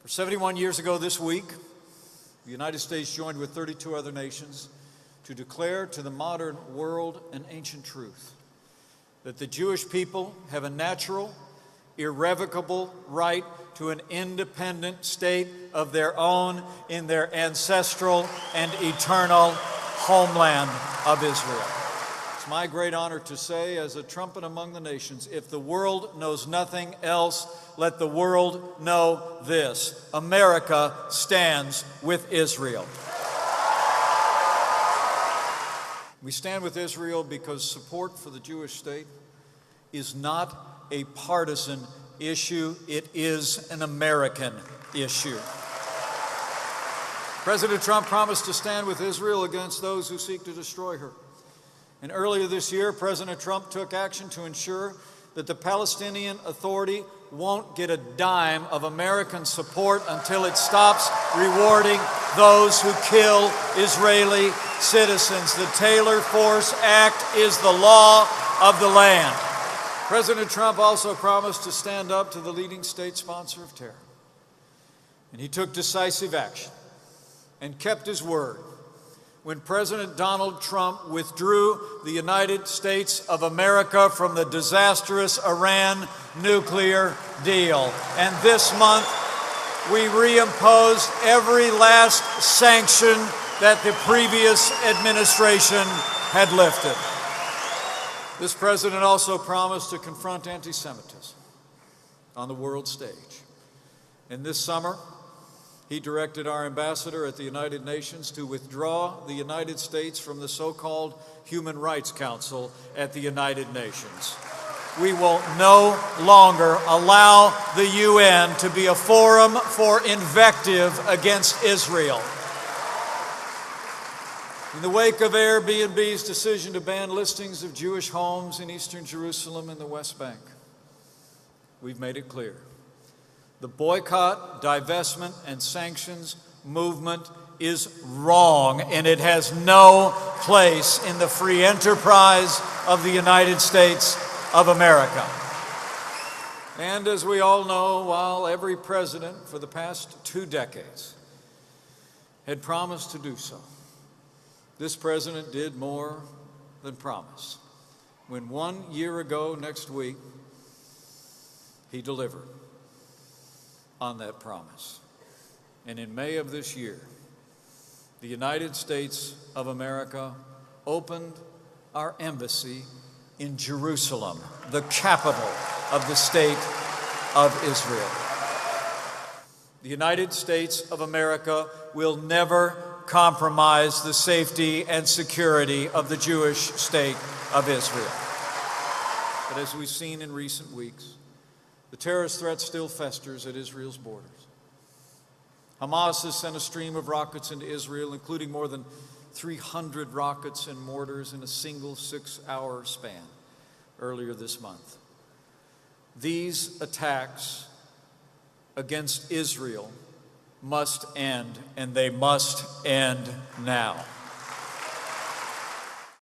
For 71 years ago this week, the United States joined with 32 other nations to declare to the modern world an ancient truth, that the Jewish people have a natural, irrevocable right to an independent state of their own in their ancestral and eternal homeland of Israel. It's my great honor to say, as a trumpet among the nations, if the world knows nothing else, let the world know this: America stands with Israel. We stand with Israel because support for the Jewish state is not a partisan issue, it is an American issue. President Trump promised to stand with Israel against those who seek to destroy her. And earlier this year, President Trump took action to ensure that the Palestinian Authority won't get a dime of American support until it stops rewarding those who kill Israeli citizens. The Taylor Force Act is the law of the land. President Trump also promised to stand up to the leading state sponsor of terror. And he took decisive action and kept his word when President Donald Trump withdrew the United States of America from the disastrous Iran nuclear deal. And this month, we reimposed every last sanction that the previous administration had lifted. This president also promised to confront anti-Semitism on the world stage. And this summer, he directed our ambassador at the United Nations to withdraw the United States from the so-called Human Rights Council at the United Nations. We will no longer allow the UN to be a forum for invective against Israel. In the wake of Airbnb's decision to ban listings of Jewish homes in eastern Jerusalem and the West Bank, we've made it clear: the boycott, divestment, and sanctions movement is wrong, and it has no place in the free enterprise of the United States of America. And as we all know, while every president for the past 2 decades had promised to do so, this president did more than promise. When 1 year ago next week, he delivered on that promise. And in May of this year, the United States of America opened our embassy in Jerusalem, the capital of the state of Israel. The United States of America will never compromise the safety and security of the Jewish state of Israel. But as we've seen in recent weeks, the terrorist threat still festers at Israel's borders. Hamas has sent a stream of rockets into Israel, including more than 300 rockets and mortars in a single 6-hour span earlier this month. These attacks against Israel must end, and they must end now.